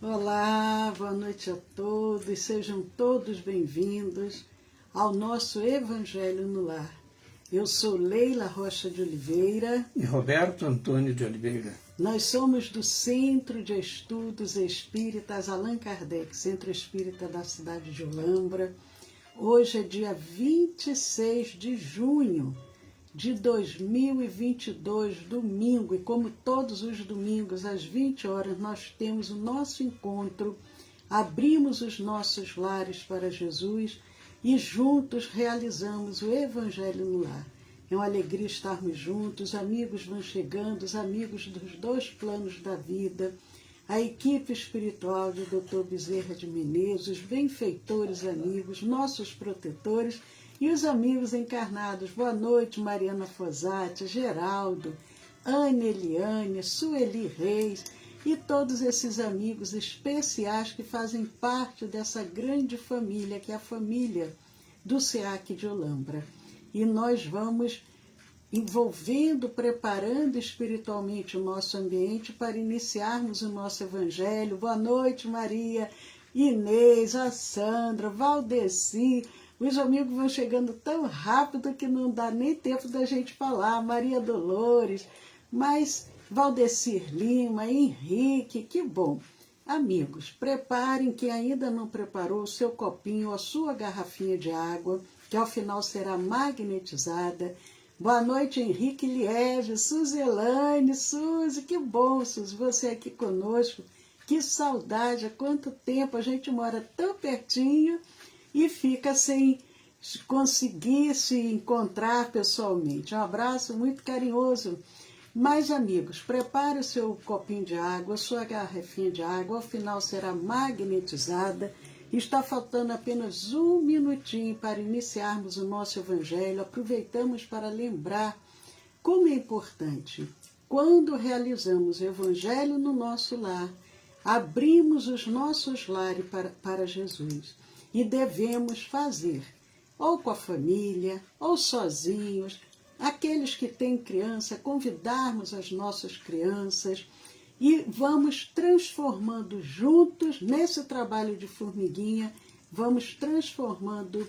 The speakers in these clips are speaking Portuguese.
Olá, boa noite a todos, sejam todos bem-vindos ao nosso Evangelho no Lar. Eu sou Leila Rocha de Oliveira e Roberto Antônio de Oliveira. Nós somos do Centro de Estudos Espíritas Allan Kardec, Centro Espírita da cidade de Olambra. Hoje é dia 26 de junho de 2022, domingo, e como todos os domingos, às 20 horas, nós temos o nosso encontro, abrimos os nossos lares para Jesus e juntos realizamos o Evangelho no Lar. É uma alegria estarmos juntos, amigos vão chegando, os amigos dos dois planos da vida, a equipe espiritual de Dr. Bezerra de Menezes, os benfeitores amigos, nossos protetores e os amigos encarnados. Boa noite, Mariana Fosati, Geraldo, Ana Eliane, Sueli Reis e todos esses amigos especiais que fazem parte dessa grande família, que é a família do SEAC de Olambra. E nós vamos envolvendo, preparando espiritualmente o nosso ambiente para iniciarmos o nosso Evangelho. Boa noite, Maria, Inês, a Sandra, Valdeci. Os amigos vão chegando tão rápido que não dá nem tempo da gente falar. Maria Dolores, mas Valdecir Lima, Henrique, que bom. Amigos, preparem, quem ainda não preparou, o seu copinho, a sua garrafinha de água, que ao final será magnetizada. Boa noite, Henrique Liege, Suzelane, Suzy, que bom, Suzy, você aqui conosco. Que saudade, há quanto tempo, a gente mora tão pertinho e fica sem conseguir se encontrar pessoalmente. Um abraço muito carinhoso. Mas, amigos, prepare o seu copinho de água, a sua garrafinha de água, ao final será magnetizada. Está faltando apenas um minutinho para iniciarmos o nosso Evangelho. Aproveitamos para lembrar como é importante. Quando realizamos o Evangelho no nosso lar, abrimos os nossos lares para Jesus. E devemos fazer, ou com a família, ou sozinhos, aqueles que têm criança, convidarmos as nossas crianças e vamos transformando juntos, nesse trabalho de formiguinha, vamos transformando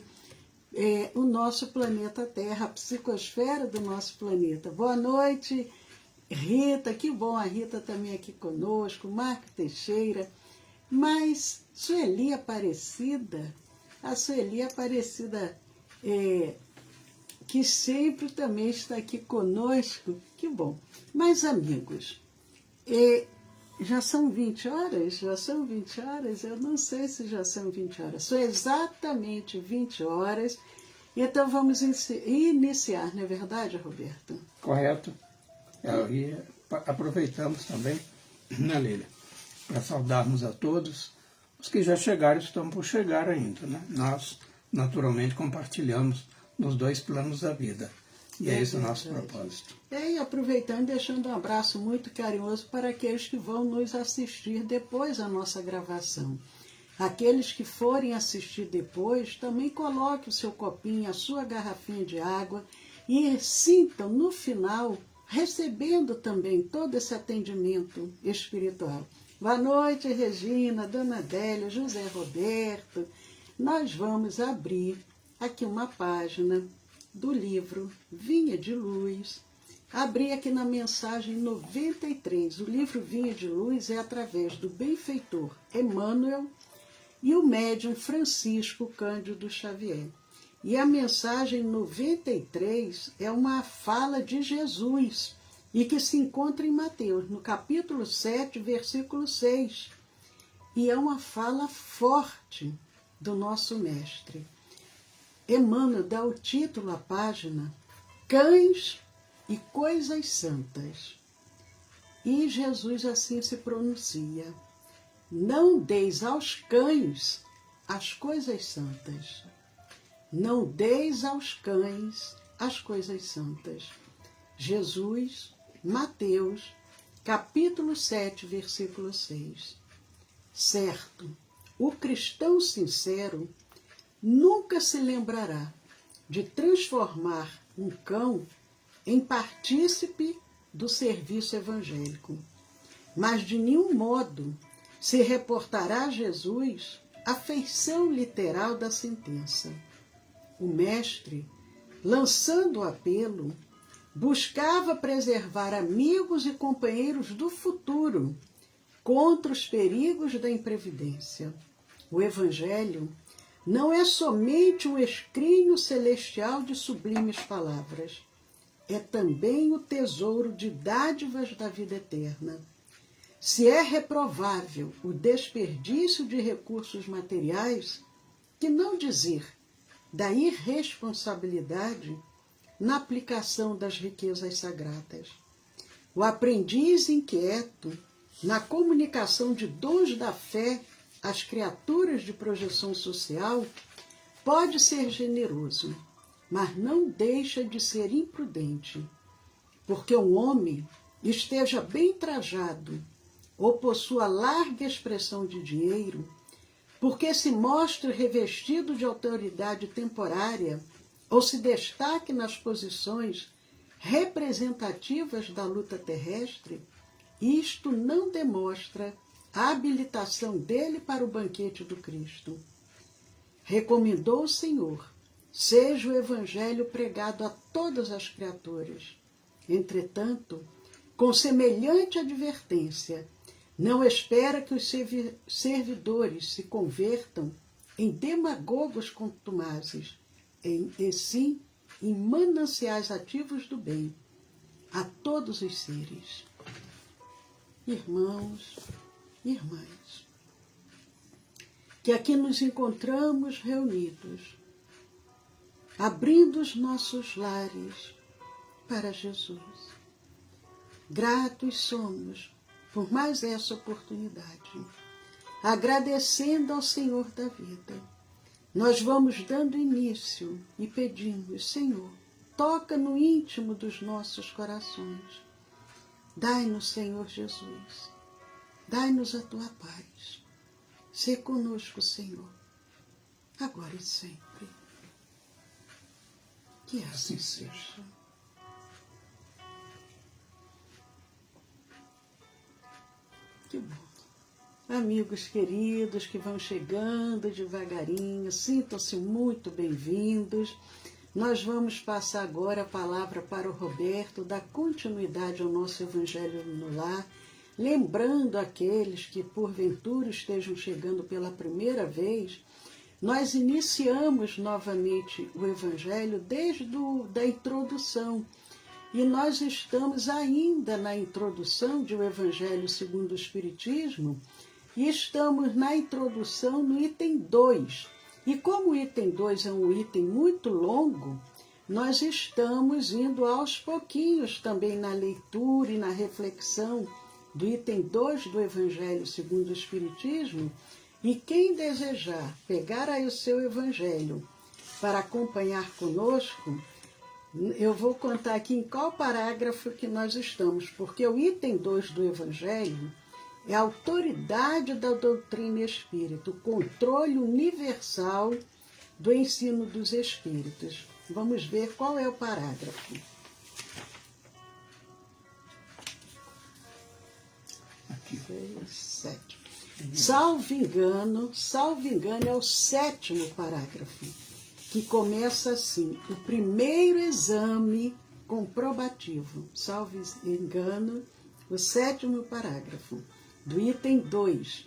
o nosso planeta Terra, a psicosfera do nosso planeta. Boa noite, Rita, que bom, a Rita também aqui conosco, Marco Teixeira, mas Sueli Aparecida, a Sueli Aparecida que sempre também está aqui conosco, que bom. Mas, amigos, já são 20 horas? Já são 20 horas? Eu não sei se já são 20 horas. São exatamente 20 horas. Então, vamos iniciar, não é verdade, Roberto? Correto. E aproveitamos também, né, Leila, para saudarmos a todos. Os que já chegaram estão por chegar ainda, né? Nós, naturalmente, compartilhamos nos dois planos da vida. E é esse o nosso propósito. E aproveitando, deixando um abraço muito carinhoso para aqueles que vão nos assistir depois da nossa gravação. Aqueles que forem assistir depois, também coloque o seu copinho, a sua garrafinha de água e sintam no final, recebendo também todo esse atendimento espiritual. Boa noite, Regina, Dona Adélia, José Roberto. Nós vamos abrir aqui uma página do livro Vinha de Luz. Abri aqui na mensagem 93. O livro Vinha de Luz é através do benfeitor Emmanuel e o médium Francisco Cândido Xavier. E a mensagem 93 é uma fala de Jesus e que se encontra em Mateus, no capítulo 7, versículo 6. E é uma fala forte do nosso mestre. Emmanuel dá o título à página Cães e Coisas Santas. E Jesus assim se pronuncia: não deis aos cães as coisas santas. Não deis aos cães as coisas santas. Jesus, Mateus, capítulo 7, versículo 6. Certo, o cristão sincero nunca se lembrará de transformar um cão em partícipe do serviço evangélico, mas de nenhum modo se reportará a Jesus a feição literal da sentença. O mestre, lançando o apelo, buscava preservar amigos e companheiros do futuro contra os perigos da imprevidência. O Evangelho não é somente um escrínio celestial de sublimes palavras, é também o tesouro de dádivas da vida eterna. Se é reprovável o desperdício de recursos materiais, que não dizer da irresponsabilidade na aplicação das riquezas sagradas. O aprendiz inquieto na comunicação de dons da fé às criaturas de projeção social pode ser generoso, mas não deixa de ser imprudente, porque um homem esteja bem trajado ou possua larga expressão de dinheiro, porque se mostre revestido de autoridade temporária ou se destaque nas posições representativas da luta terrestre, isto não demonstra a habilitação dele para o banquete do Cristo. Recomendou o Senhor, seja o Evangelho pregado a todas as criaturas. Entretanto, com semelhante advertência, não espera que os servidores se convertam em demagogos contumazes, e sim em mananciais ativos do bem a todos os seres. Irmãos, irmãs, que aqui nos encontramos reunidos, abrindo os nossos lares para Jesus. Gratos somos por mais essa oportunidade, agradecendo ao Senhor da vida. Nós vamos dando início e pedimos, Senhor, toca no íntimo dos nossos corações. Dai-nos, Senhor Jesus, dai-nos a tua paz. Sê conosco, Senhor, agora e sempre. Que assim seja. Que bom. Amigos queridos que vão chegando devagarinho, sintam-se muito bem-vindos. Nós vamos passar agora a palavra para o Roberto, dar continuidade ao nosso Evangelho no Lar, lembrando aqueles que porventura estejam chegando pela primeira vez, nós iniciamos novamente o Evangelho desde a introdução. E nós estamos ainda na introdução de O Evangelho segundo o Espiritismo, e estamos na introdução no item 2. E como o item 2 é um item muito longo, nós estamos indo aos pouquinhos também na leitura e na reflexão do item 2 do Evangelho segundo o Espiritismo. E quem desejar pegar aí o seu Evangelho para acompanhar conosco, eu vou contar aqui em qual parágrafo que nós estamos, porque o item 2 do Evangelho é a autoridade da doutrina espírita, o controle universal do ensino dos espíritos. Vamos ver qual é o parágrafo. Aqui. 7. Salvo engano, é o 7º parágrafo, que começa assim: o primeiro exame comprobativo. Salvo engano, o 7º parágrafo do item 2.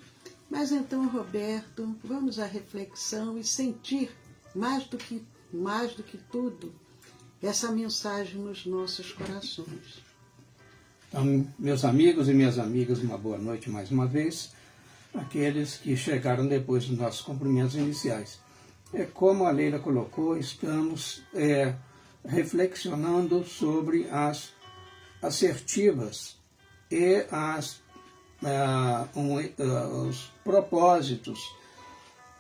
Mas então, Roberto, vamos à reflexão e sentir mais do que tudo essa mensagem nos nossos corações. Então, meus amigos e minhas amigas, uma boa noite mais uma vez. Aqueles que chegaram depois dos nossos cumprimentos iniciais. Como a Leila colocou, estamos reflexionando sobre as assertivas e os propósitos,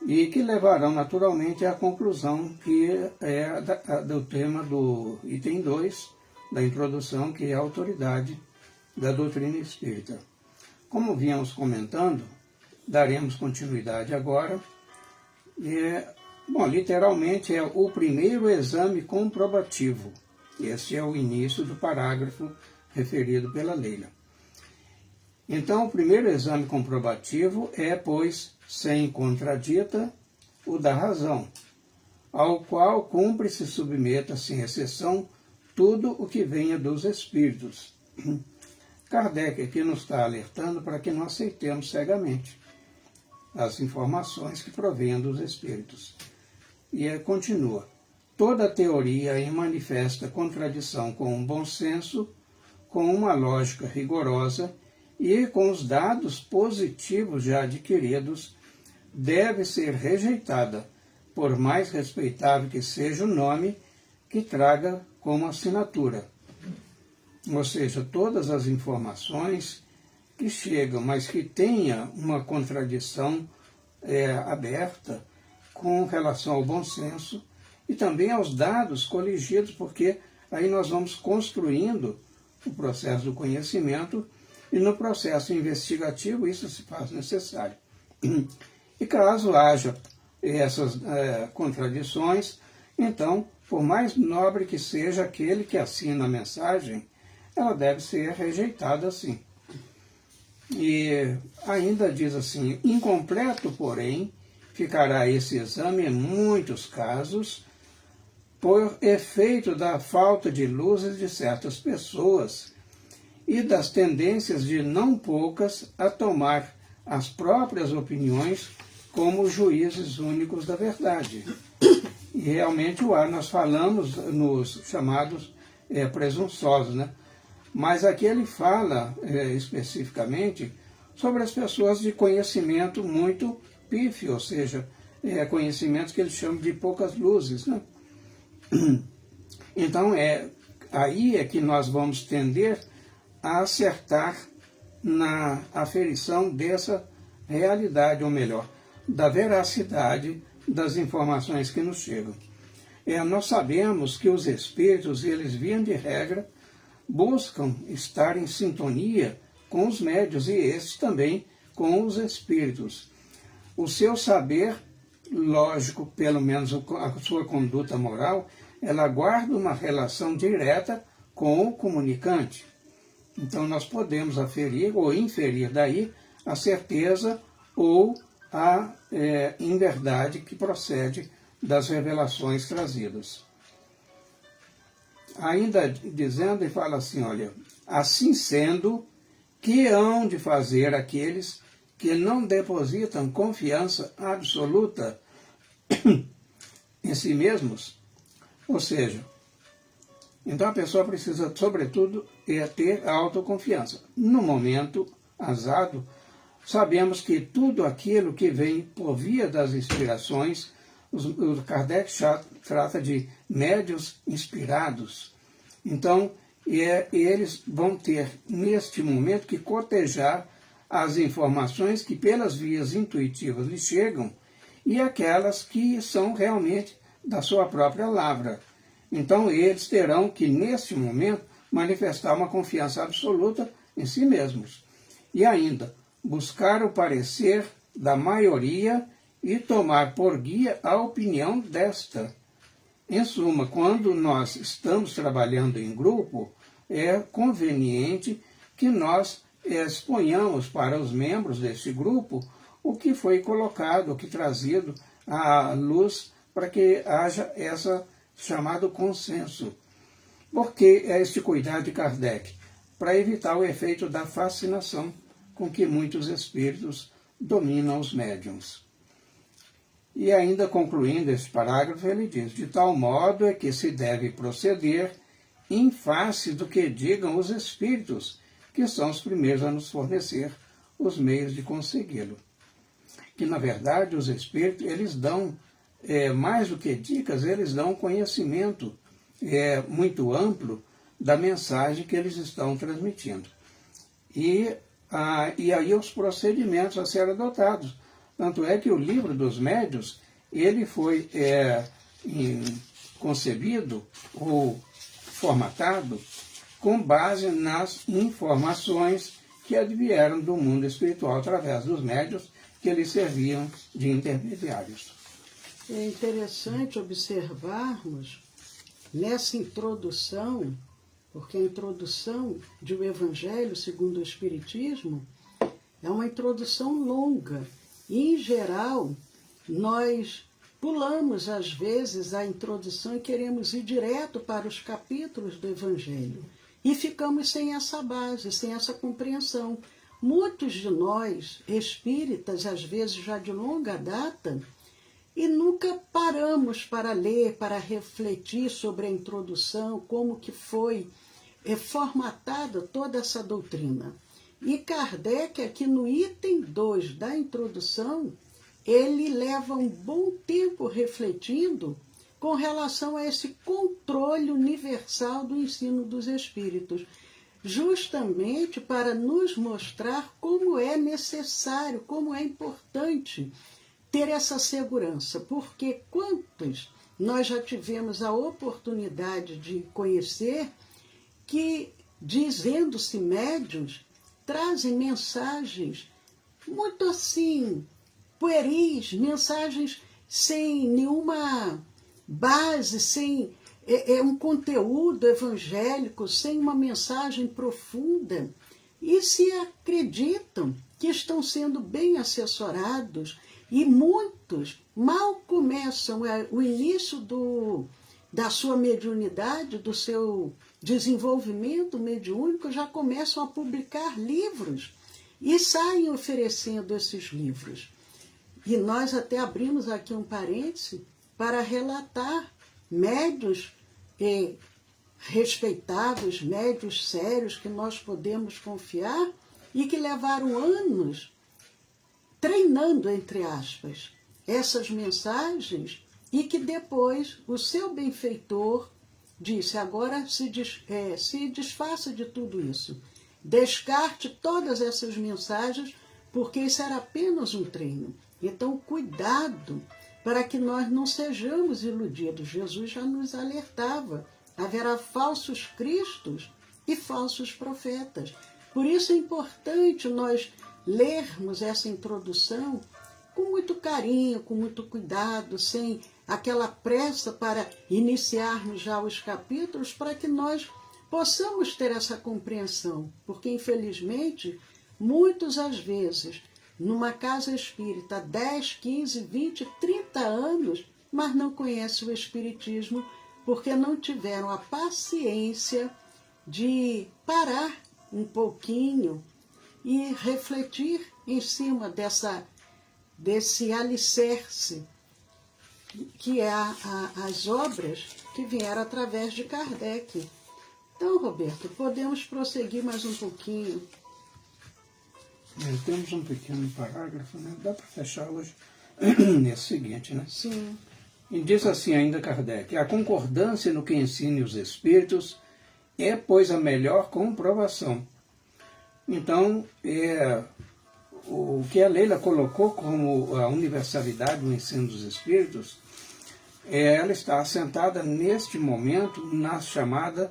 e que levarão naturalmente à conclusão que é do tema do item 2, da introdução, que é a autoridade da doutrina espírita. Como vínhamos comentando, daremos continuidade agora. Literalmente é o primeiro exame comprobativo. Esse é o início do parágrafo referido pela Leila. Então, o primeiro exame comprobativo é, pois, sem contradita, o da razão, ao qual cumpre se submeta, sem exceção, tudo o que venha dos espíritos. Kardec aqui nos está alertando para que não aceitemos cegamente as informações que provêm dos espíritos. E continua. Toda teoria em manifesta contradição com um bom senso, com uma lógica rigorosa e com os dados positivos já adquiridos, deve ser rejeitada, por mais respeitável que seja o nome que traga como assinatura. Ou seja, todas as informações que chegam, mas que tenha uma contradição aberta com relação ao bom senso e também aos dados coligidos, porque aí nós vamos construindo o processo do conhecimento e no processo investigativo isso se faz necessário. E caso haja essas contradições, então, por mais nobre que seja aquele que assina a mensagem, ela deve ser rejeitada assim. E ainda diz assim, incompleto, porém, ficará esse exame em muitos casos, por efeito da falta de luzes de certas pessoas e das tendências de não poucas a tomar as próprias opiniões como juízes únicos da verdade. E realmente nós falamos nos chamados presunçosos, né? Mas aqui ele fala especificamente sobre as pessoas de conhecimento muito pífio, ou seja, conhecimentos que ele chama de poucas luzes, né? Então, aí é que nós vamos tender a acertar na aferição dessa realidade, ou melhor, da veracidade das informações que nos chegam. Nós sabemos que os espíritos, eles, via de regra, buscam estar em sintonia com os médiuns e esses também com os espíritos. O seu saber, lógico, pelo menos a sua conduta moral, ela guarda uma relação direta com o comunicante. Então nós podemos aferir ou inferir daí a certeza ou a inverdade que procede das revelações trazidas. Ainda dizendo, e fala assim, olha, assim sendo, que hão de fazer aqueles que não depositam confiança absoluta em si mesmos? Ou seja, então a pessoa precisa, sobretudo, ter autoconfiança. No momento azado, sabemos que tudo aquilo que vem por via das inspirações, o Kardec trata de médiuns inspirados. Então, eles vão ter, neste momento, que cotejar as informações que pelas vias intuitivas lhes chegam e aquelas que são realmente da sua própria lavra. Então, eles terão que, neste momento, manifestar uma confiança absoluta em si mesmos. E ainda, buscar o parecer da maioria e tomar por guia a opinião desta. Em suma, quando nós estamos trabalhando em grupo, é conveniente que nós exponhamos para os membros desse grupo o que foi colocado, o que trazido à luz para que haja esse chamado consenso. Por que este cuidado de Kardec? Para evitar o efeito da fascinação com que muitos espíritos dominam os médiuns. E ainda concluindo esse parágrafo, ele diz, de tal modo é que se deve proceder em face do que digam os espíritos, que são os primeiros a nos fornecer os meios de consegui-lo. Que, na verdade, os espíritos, eles dão, mais do que dicas, eles dão conhecimento muito amplo da mensagem que eles estão transmitindo. E aí os procedimentos a serem adotados. Tanto é que o livro dos médiuns, ele foi concebido ou formatado com base nas informações que advieram do mundo espiritual através dos médiuns que eles serviam de intermediários. É interessante observarmos nessa introdução, porque a introdução de O Evangelho segundo o Espiritismo é uma introdução longa. E, em geral, nós pulamos, às vezes, a introdução e queremos ir direto para os capítulos do Evangelho. E ficamos sem essa base, sem essa compreensão. Muitos de nós, espíritas, às vezes já de longa data, e nunca paramos para ler, para refletir sobre a introdução, como que foi formatada toda essa doutrina. E Kardec, aqui no item 2 da introdução, ele leva um bom tempo refletindo com relação a esse controle universal do ensino dos espíritos, justamente para nos mostrar como é necessário, como é importante ter essa segurança, porque quantos nós já tivemos a oportunidade de conhecer que, dizendo-se médiuns, trazem mensagens muito assim, pueris, mensagens sem nenhuma base, sem um conteúdo evangélico, sem uma mensagem profunda, e se acreditam que estão sendo bem assessorados, e muitos mal começam o início da sua mediunidade, do seu desenvolvimento mediúnico, já começam a publicar livros e saem oferecendo esses livros. E nós até abrimos aqui um parêntese para relatar médiuns respeitáveis, médiuns sérios, que nós podemos confiar e que levaram anos treinando, entre aspas, essas mensagens, e que depois o seu benfeitor disse: agora se desfaça de tudo isso, descarte todas essas mensagens, porque isso era apenas um treino. Então, cuidado para que nós não sejamos iludidos. Jesus já nos alertava: haverá falsos cristos e falsos profetas. Por isso é importante nós lermos essa introdução com muito carinho, com muito cuidado, sem aquela pressa para iniciarmos já os capítulos, para que nós possamos ter essa compreensão. Porque, infelizmente, muitos às vezes, numa casa espírita, 10, 15, 20, 30 anos, mas não conhecem o Espiritismo, porque não tiveram a paciência de parar um pouquinho e refletir em cima desse alicerce, que é as obras que vieram através de Kardec. Então, Roberto, podemos prosseguir mais um pouquinho. Temos um pequeno parágrafo, né? Dá para fechar hoje nesse seguinte, né? Sim. E diz assim ainda Kardec: a concordância no que ensine os espíritos é, pois, a melhor comprovação. Então, o que a Leila colocou como a universalidade do ensino dos espíritos, ela está assentada neste momento na chamada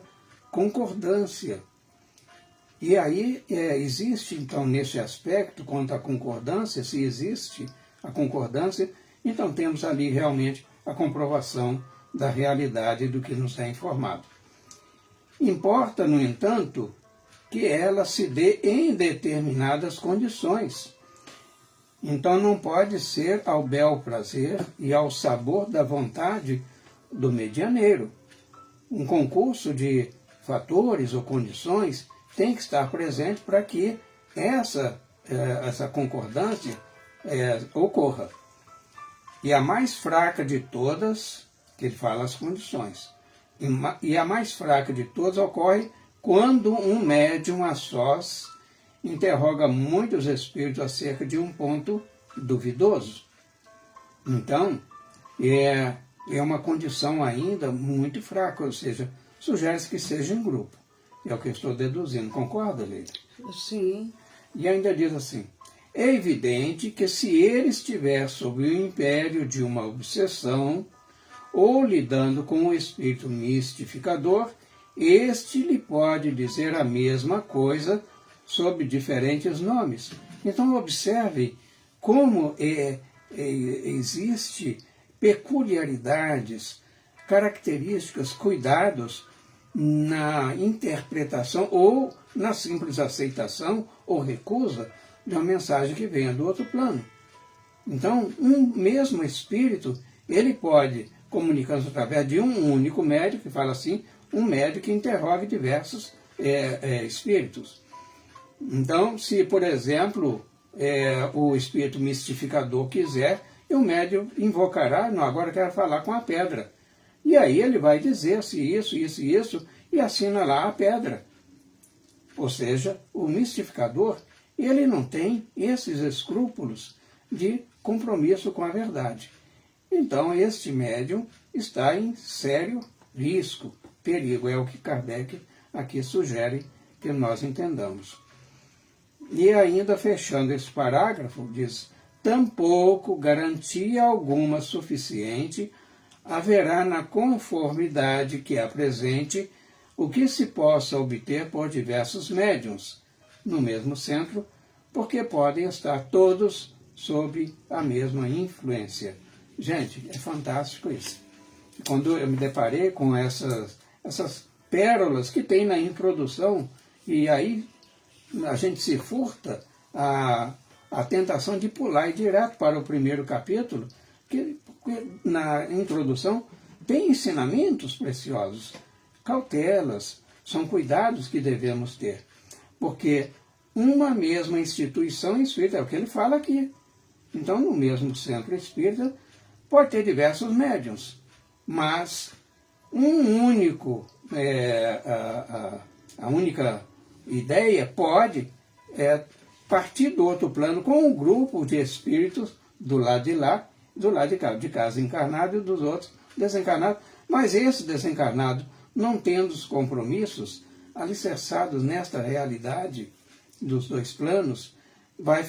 concordância. E aí existe, então, nesse aspecto, quanto à concordância, se existe a concordância, então temos ali realmente a comprovação da realidade do que nos é informado. Importa, no entanto, que ela se dê em determinadas condições. Então não pode ser ao bel prazer e ao sabor da vontade do medianeiro. Um concurso de fatores ou condições tem que estar presente para que essa concordância ocorra. E a mais fraca de todas, que ele fala as condições, e a mais fraca de todas ocorre quando um médium a sós interroga muitos espíritos acerca de um ponto duvidoso. Então, é uma condição ainda muito fraca, ou seja, sugere-se que seja em grupo. É o que eu estou deduzindo. Concorda, Leila? Sim. E ainda diz assim: é evidente que se ele estiver sob o império de uma obsessão ou lidando com um espírito mistificador, este lhe pode dizer a mesma coisa sob diferentes nomes. Então observe como existe peculiaridades, características, cuidados na interpretação ou na simples aceitação ou recusa de uma mensagem que venha do outro plano. Então, um mesmo espírito, ele pode, comunicando através de um único médium, que fala assim, um médium que interrogue diversos espíritos. Então, se, por exemplo, o espírito mistificador quiser, e o médium invocará, não, agora quero falar com a pedra. E aí ele vai dizer se isso, isso e isso, e assina lá a pedra. Ou seja, o mistificador, ele não tem esses escrúpulos de compromisso com a verdade. Então, este médium está em sério risco, perigo, é o que Kardec aqui sugere que nós entendamos. E ainda fechando esse parágrafo, diz: tampouco garantia alguma suficiente haverá na conformidade que apresente o que se possa obter por diversos médiuns no mesmo centro, porque podem estar todos sob a mesma influência. Gente, é fantástico isso. Quando eu me deparei com essas pérolas que tem na introdução, e aí a gente se furta a tentação de pular e direto para o primeiro capítulo, que na introdução tem ensinamentos preciosos, cautelas, são cuidados que devemos ter. Porque uma mesma instituição espírita, é o que ele fala aqui. Então, no mesmo centro espírita, pode ter diversos médiuns, mas um único, a única ideia pode partir do outro plano com um grupo de espíritos do lado de lá, do lado de casa encarnado e dos outros desencarnados. Mas esse desencarnado, não tendo os compromissos alicerçados nesta realidade dos dois planos, vai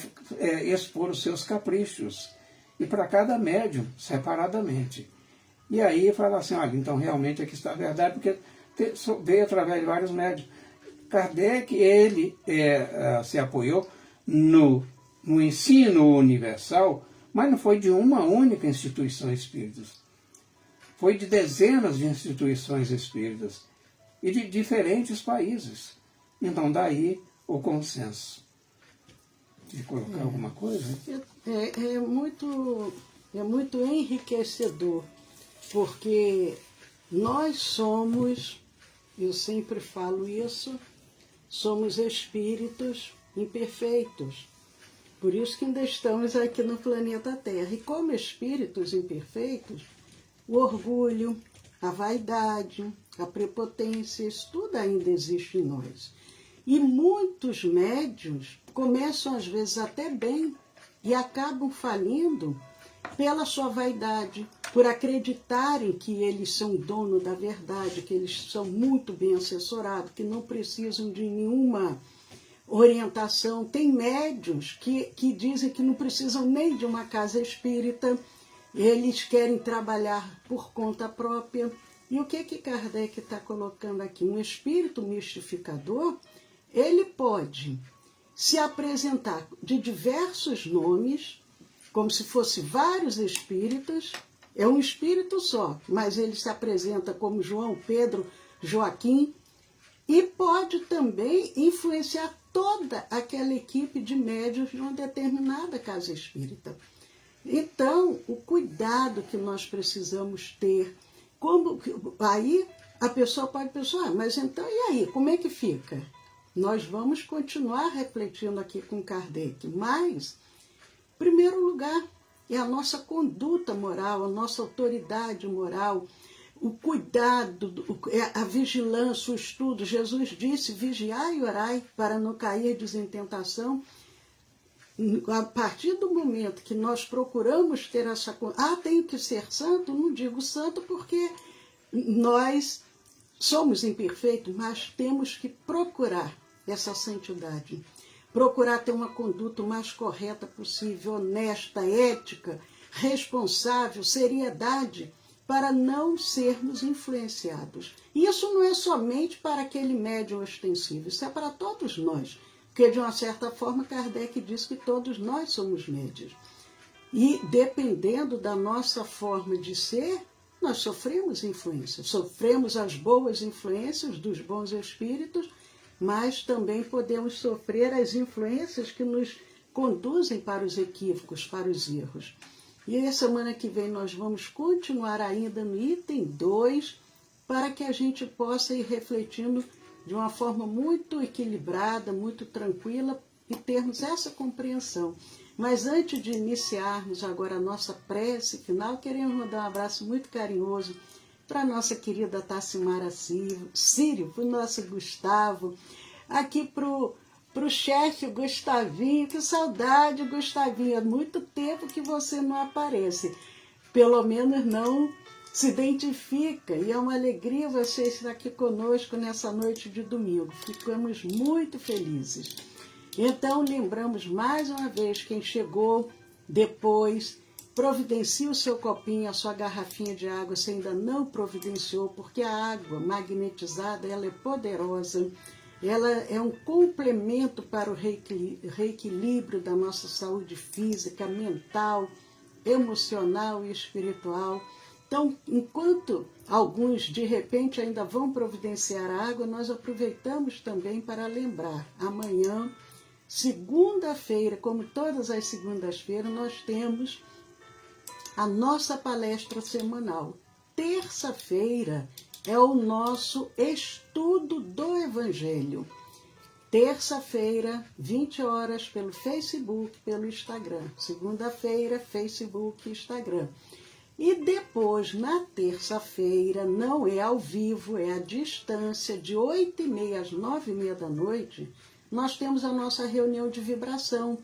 expor os seus caprichos. E para cada médium, separadamente. E aí fala assim, olha, então realmente aqui está a verdade, porque veio através de vários médios. Kardec, ele se apoiou no ensino universal, mas não foi de uma única instituição espírita. Foi de dezenas de instituições espíritas e de diferentes países. Então, daí o consenso. De colocar alguma coisa? É muito enriquecedor, porque nós somos, eu sempre falo isso, somos espíritos imperfeitos. Por isso que ainda estamos aqui no planeta Terra. E como espíritos imperfeitos, o orgulho, a vaidade, a prepotência, isso tudo ainda existe em nós. E muitos médiuns começam, às vezes, até bem e acabam falindo pela sua vaidade, por acreditarem que eles são dono da verdade, que eles são muito bem assessorados, que não precisam de nenhuma orientação. Tem médiuns que dizem que não precisam nem de uma casa espírita, eles querem trabalhar por conta própria. E o que Kardec está colocando aqui? Um espírito mistificador, ele pode se apresentar de diversos nomes, como se fosse vários espíritas, é um espírito só, mas ele se apresenta como João, Pedro, Joaquim, e pode também influenciar toda aquela equipe de médiuns de uma determinada casa espírita. Então, o cuidado que nós precisamos ter, aí a pessoa pode pensar, mas então e aí, como é que fica? Nós vamos continuar refletindo aqui com Kardec, mas, em primeiro lugar, é a nossa conduta moral, a nossa autoridade moral, o cuidado, a vigilância, o estudo. Jesus disse, vigiai e orai para não cairdes em tentação. A partir do momento que nós procuramos ter essa... tenho que ser santo? Não digo santo porque nós somos imperfeitos, mas temos que procurar essa santidade. Procurar ter uma conduta o mais correta possível, honesta, ética, responsável, seriedade, para não sermos influenciados. E isso não é somente para aquele médium ostensivo, isso é para todos nós. Porque, de uma certa forma, Kardec diz que todos nós somos médiuns. E, dependendo da nossa forma de ser, nós sofremos influências. Sofremos as boas influências dos bons espíritos, mas também podemos sofrer as influências que nos conduzem para os equívocos, para os erros. E a semana que vem nós vamos continuar ainda no item 2, para que a gente possa ir refletindo de uma forma muito equilibrada, muito tranquila e termos essa compreensão. Mas antes de iniciarmos agora a nossa prece final, queremos mandar um abraço muito carinhoso para a nossa querida Tassimara Sírio, para o nosso Gustavo, aqui para o chefe Gustavinho. Que saudade, Gustavinho, há muito tempo que você não aparece, pelo menos não se identifica, e é uma alegria você estar aqui conosco nessa noite de domingo. Ficamos muito felizes. Então, lembramos mais uma vez quem chegou depois, providencie o seu copinho, a sua garrafinha de água, se ainda não providenciou, porque a água magnetizada, ela é poderosa, ela é um complemento para o reequilíbrio da nossa saúde física, mental, emocional e espiritual. Então, enquanto alguns de repente ainda vão providenciar a água, nós aproveitamos também para lembrar, amanhã, segunda-feira, como todas as segundas-feiras, nós temos a nossa palestra semanal. Terça-feira é o nosso estudo do Evangelho. Terça-feira, 20 horas, pelo Facebook, pelo Instagram. Segunda-feira, Facebook e Instagram. E depois, na terça-feira, não é ao vivo, é à distância, de 8h30 às 9h30 da noite, nós temos a nossa reunião de vibração,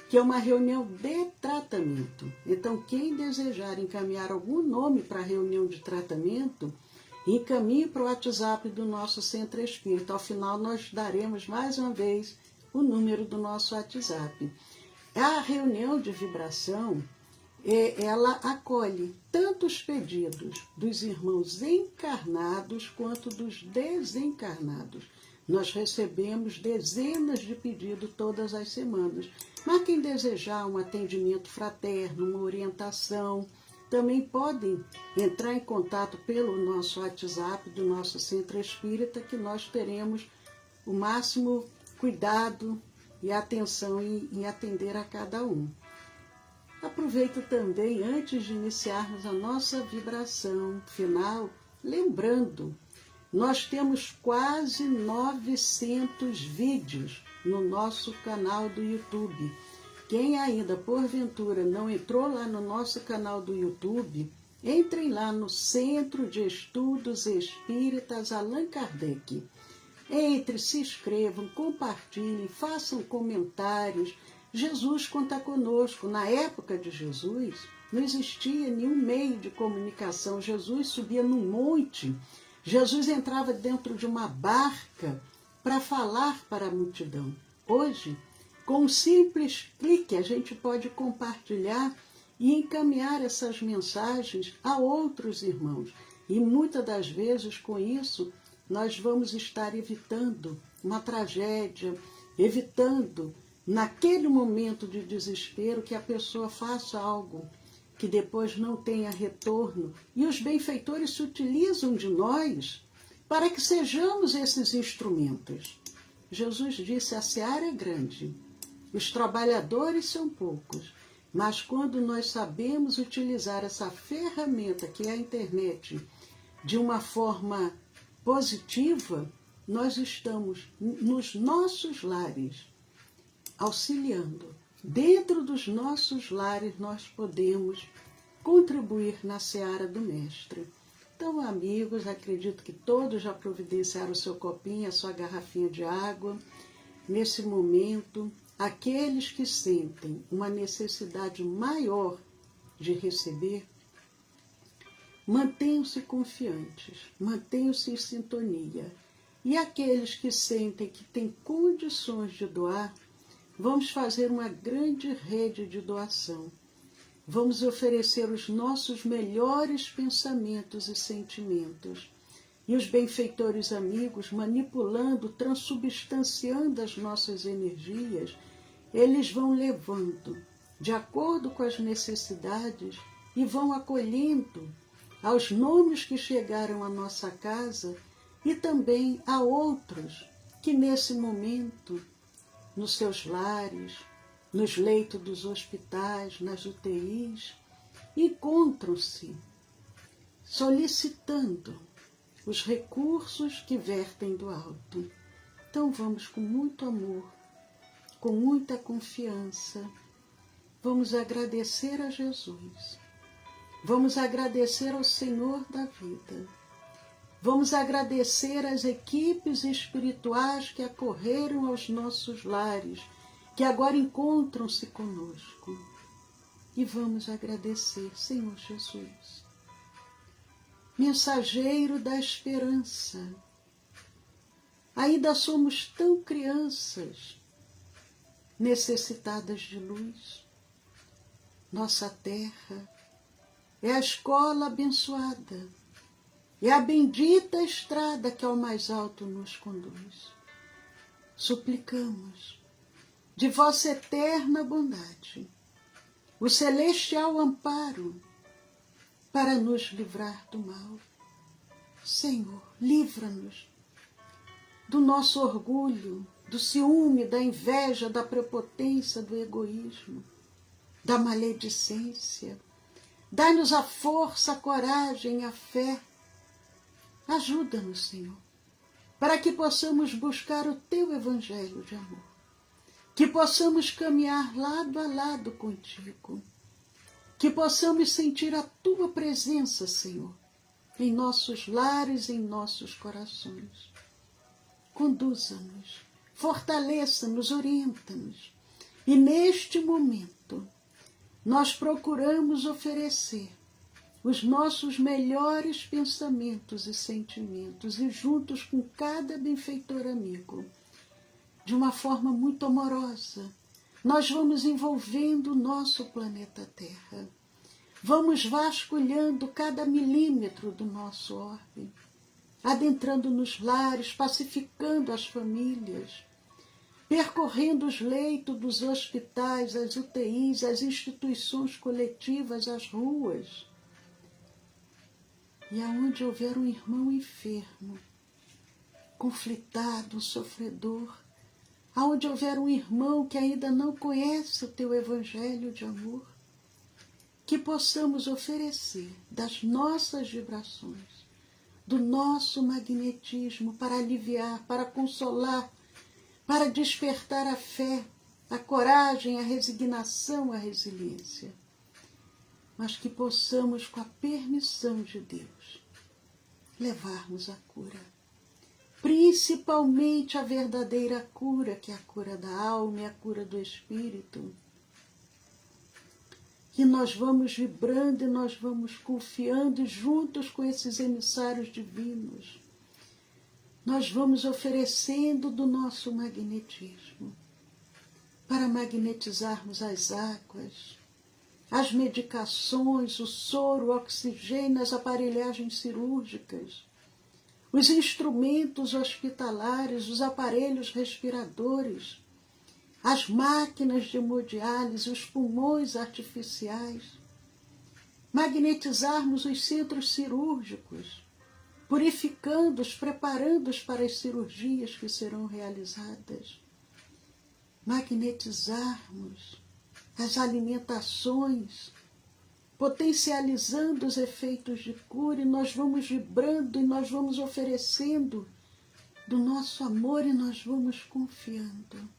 que é uma reunião de tratamento. Então, quem desejar encaminhar algum nome para a reunião de tratamento, encaminhe para o WhatsApp do nosso Centro Espírita. Ao final, nós daremos mais uma vez o número do nosso WhatsApp. A reunião de vibração, ela acolhe tanto os pedidos dos irmãos encarnados quanto dos desencarnados. Nós recebemos dezenas de pedidos todas as semanas. Mas quem desejar um atendimento fraterno, uma orientação, também podem entrar em contato pelo nosso WhatsApp do nosso Centro Espírita, que nós teremos o máximo cuidado e atenção em atender a cada um. Aproveito também, antes de iniciarmos a nossa vibração final, lembrando, nós temos quase 900 vídeos no nosso canal do YouTube. Quem ainda, porventura, não entrou lá no nosso canal do YouTube, entrem lá no Centro de Estudos Espíritas Allan Kardec. Entre, se inscrevam, compartilhem, façam comentários. Jesus conta conosco. Na época de Jesus, não existia nenhum meio de comunicação. Jesus subia num monte, Jesus entrava dentro de uma barca para falar para a multidão. Hoje, com um simples clique, a gente pode compartilhar e encaminhar essas mensagens a outros irmãos. E muitas das vezes, com isso, nós vamos estar evitando uma tragédia, evitando, naquele momento de desespero, que a pessoa faça algo que depois não tenha retorno. E os benfeitores se utilizam de nós para que sejamos esses instrumentos. Jesus disse, a seara é grande, os trabalhadores são poucos, mas quando nós sabemos utilizar essa ferramenta que é a internet de uma forma positiva, nós estamos nos nossos lares auxiliando. Dentro dos nossos lares nós podemos contribuir na seara do Mestre. Então, amigos, acredito que todos já providenciaram o seu copinho, a sua garrafinha de água. Nesse momento, aqueles que sentem uma necessidade maior de receber, mantenham-se confiantes, mantenham-se em sintonia. E aqueles que sentem que têm condições de doar, vamos fazer uma grande rede de doação. Vamos oferecer os nossos melhores pensamentos e sentimentos. E os benfeitores amigos, manipulando, transubstanciando as nossas energias, eles vão levando, de acordo com as necessidades, e vão acolhendo aos nomes que chegaram à nossa casa e também a outros que nesse momento, nos seus lares, nos leitos dos hospitais, nas UTIs, encontram-se solicitando os recursos que vertem do alto. Então vamos com muito amor, com muita confiança, vamos agradecer a Jesus, vamos agradecer ao Senhor da vida, vamos agradecer às equipes espirituais que acorreram aos nossos lares, que agora encontram-se conosco. E vamos agradecer, Senhor Jesus, mensageiro da esperança. Ainda somos tão crianças, necessitadas de luz. Nossa terra é a escola abençoada, é a bendita estrada que ao mais alto nos conduz. Suplicamos, de vossa eterna bondade, o celestial amparo, para nos livrar do mal. Senhor, livra-nos do nosso orgulho, do ciúme, da inveja, da prepotência, do egoísmo, da maledicência. Dá-nos a força, a coragem, a fé. Ajuda-nos, Senhor, para que possamos buscar o Teu Evangelho de amor, que possamos caminhar lado a lado contigo, que possamos sentir a Tua presença, Senhor, em nossos lares, em nossos corações. Conduza-nos, fortaleça-nos, orienta-nos. E neste momento, nós procuramos oferecer os nossos melhores pensamentos e sentimentos, e juntos com cada benfeitor amigo, de uma forma muito amorosa, nós vamos envolvendo o nosso planeta Terra. Vamos vasculhando cada milímetro do nosso orbe, adentrando nos lares, pacificando as famílias, percorrendo os leitos dos hospitais, as UTIs, as instituições coletivas, as ruas. E aonde houver um irmão enfermo, conflitado, sofredor, aonde houver um irmão que ainda não conhece o Teu Evangelho de amor, que possamos oferecer das nossas vibrações, do nosso magnetismo, para aliviar, para consolar, para despertar a fé, a coragem, a resignação, a resiliência. Mas que possamos, com a permissão de Deus, levarmos a cura. Principalmente a verdadeira cura, que é a cura da alma e a cura do espírito. Que nós vamos vibrando e nós vamos confiando, e juntos com esses emissários divinos, nós vamos oferecendo do nosso magnetismo, para magnetizarmos as águas, as medicações, o soro, o oxigênio, as aparelhagens cirúrgicas, os instrumentos hospitalares, os aparelhos respiradores, as máquinas de hemodiálise, os pulmões artificiais, magnetizarmos os centros cirúrgicos, purificando-os, preparando-os para as cirurgias que serão realizadas, magnetizarmos as alimentações, potencializando os efeitos de cura, e nós vamos vibrando e nós vamos oferecendo do nosso amor e nós vamos confiando,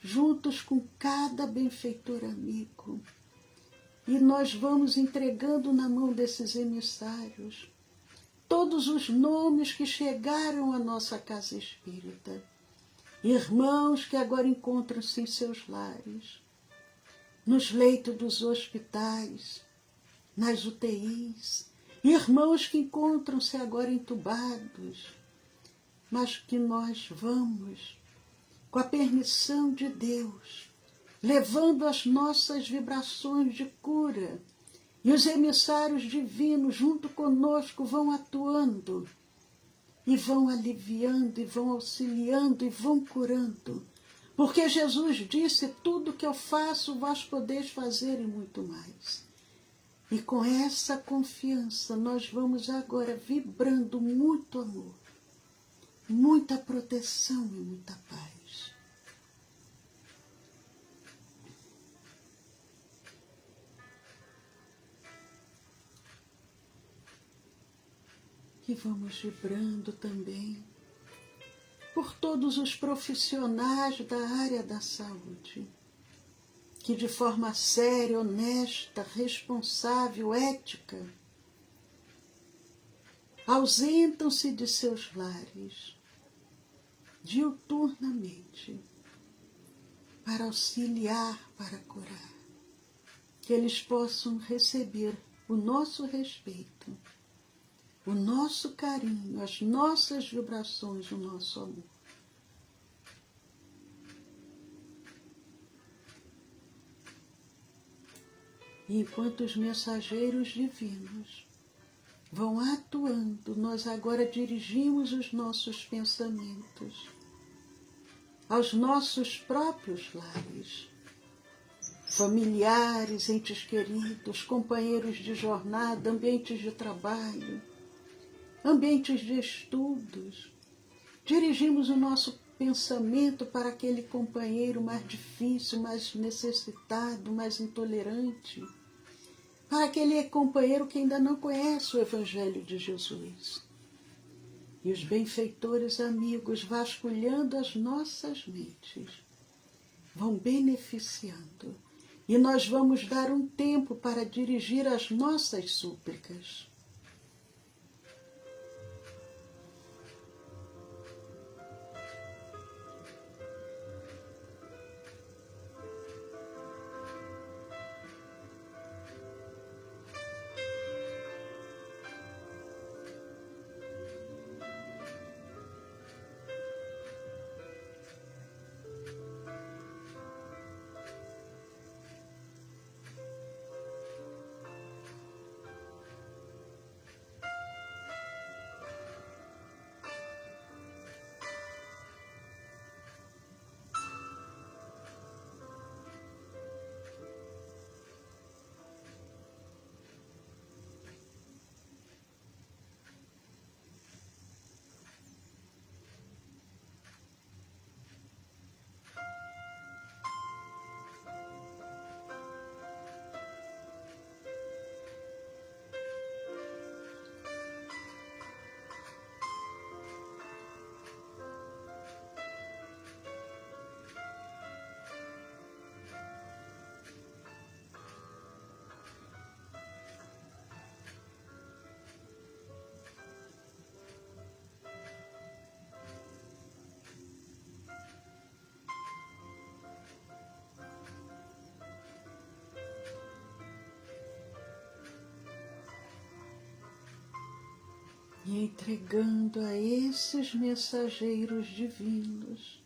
juntos com cada benfeitor amigo. E nós vamos entregando na mão desses emissários todos os nomes que chegaram à nossa casa espírita, irmãos que agora encontram-se em seus lares, nos leitos dos hospitais, nas UTIs, irmãos que encontram-se agora entubados, mas que nós vamos, com a permissão de Deus, levando as nossas vibrações de cura, e os emissários divinos junto conosco vão atuando, e vão aliviando, e vão auxiliando, e vão curando. Porque Jesus disse, tudo que eu faço, vós podeis fazer e muito mais. E com essa confiança, nós vamos agora vibrando muito amor, muita proteção e muita paz. E vamos vibrando também por todos os profissionais da área da saúde, que de forma séria, honesta, responsável, ética, ausentam-se de seus lares diuturnamente para auxiliar, para curar, que eles possam receber o nosso respeito, o nosso carinho, as nossas vibrações, o nosso amor. E enquanto os mensageiros divinos vão atuando, nós agora dirigimos os nossos pensamentos aos nossos próprios lares, familiares, entes queridos, companheiros de jornada, ambientes de trabalho, ambientes de estudos. Dirigimos o nosso pensamento para aquele companheiro mais difícil, mais necessitado, mais intolerante, para aquele companheiro que ainda não conhece o Evangelho de Jesus. E os benfeitores amigos, vasculhando as nossas mentes, vão beneficiando. E nós vamos dar um tempo para dirigir as nossas súplicas. E entregando a esses mensageiros divinos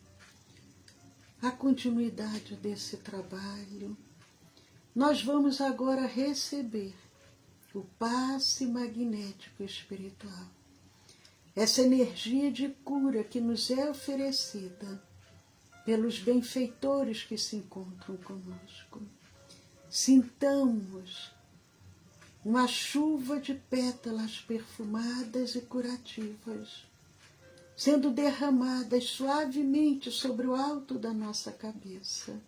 a continuidade desse trabalho, nós vamos agora receber o passe magnético espiritual, essa energia de cura que nos é oferecida pelos benfeitores que se encontram conosco. Sintamos uma chuva de pétalas perfumadas e curativas, sendo derramadas suavemente sobre o alto da nossa cabeça,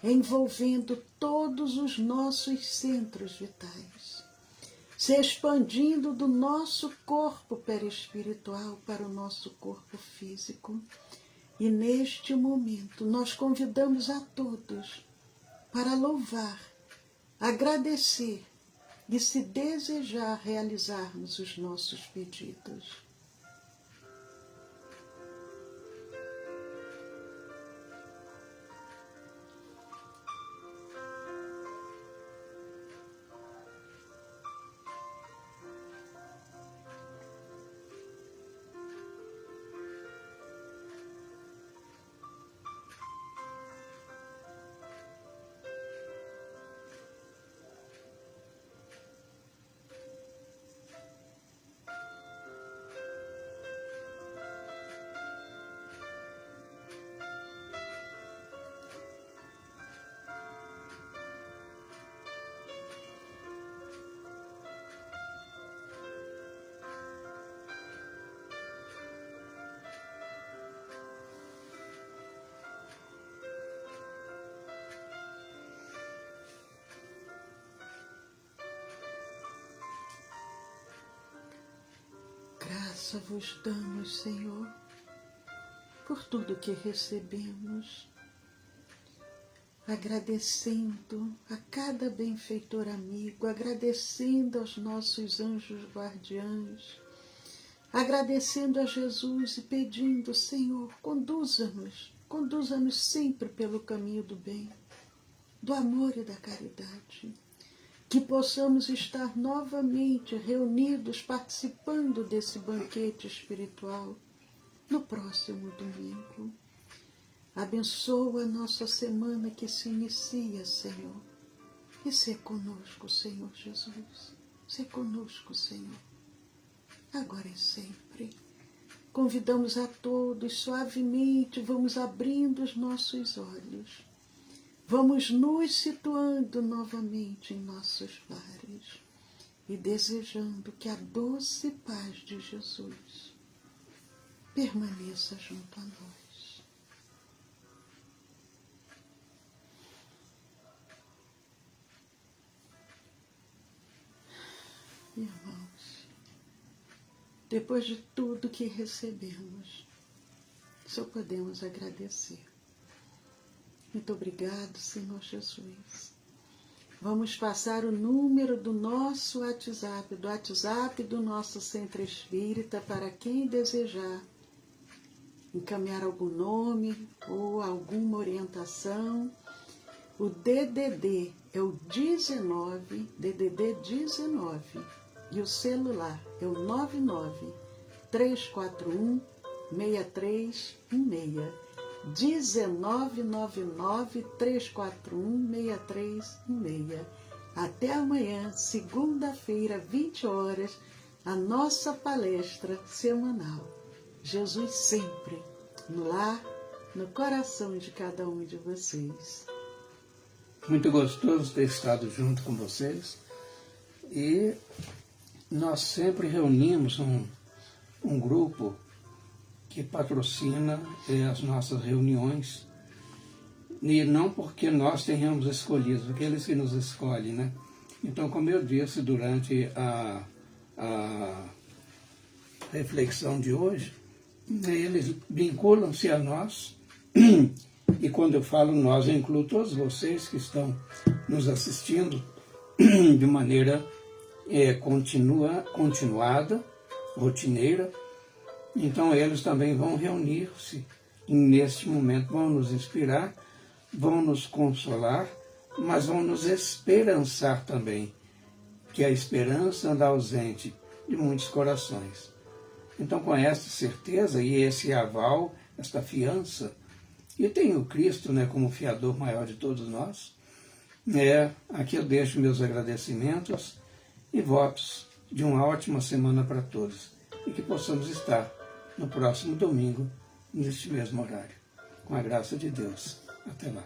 envolvendo todos os nossos centros vitais, se expandindo do nosso corpo perispiritual para o nosso corpo físico. E neste momento nós convidamos a todos para louvar, agradecer e, se desejar, realizarmos os nossos pedidos. graça vos damos, Senhor, por tudo que recebemos, agradecendo a cada benfeitor amigo, agradecendo aos nossos anjos guardiães, agradecendo a Jesus e pedindo, Senhor, conduza-nos sempre pelo caminho do bem, do amor e da caridade, que possamos estar novamente reunidos, participando desse banquete espiritual no próximo domingo. Abençoa a nossa semana que se inicia, Senhor, e sê conosco, Senhor Jesus, sê conosco, Senhor, agora e sempre. Convidamos a todos, suavemente, vamos abrindo os nossos olhos, vamos nos situando novamente em nossos lares e desejando que a doce paz de Jesus permaneça junto a nós. Irmãos, depois de tudo que recebemos, só podemos agradecer. Muito obrigado, Senhor Jesus. Vamos passar o número do nosso WhatsApp, do WhatsApp do nosso Centro Espírita, para quem desejar encaminhar algum nome ou alguma orientação. O DDD é o 19, DDD 19, e o celular é o 99 341 6316. 1999-341-6316. Até amanhã, segunda-feira, 20 horas, a nossa palestra semanal. Jesus sempre no lar, no coração de cada um de vocês. Muito gostoso ter estado junto com vocês. E nós sempre reunimos um grupo que patrocina as nossas reuniões, e não porque nós tenhamos escolhido, porque eles que nos escolhem, né? Então, como eu disse durante a reflexão de hoje, eles vinculam-se a nós, e quando eu falo nós, eu incluo todos vocês que estão nos assistindo de maneira continuada, rotineira. Então eles também vão reunir-se neste momento, vão nos inspirar, vão nos consolar, mas vão nos esperançar também, que a esperança anda ausente de muitos corações. Então, com esta certeza e esse aval, esta fiança, e tem o Cristo, né, como fiador maior de todos nós, aqui eu deixo meus agradecimentos e votos de uma ótima semana para todos, e que possamos estar no próximo domingo, neste mesmo horário. Com a graça de Deus. Até lá.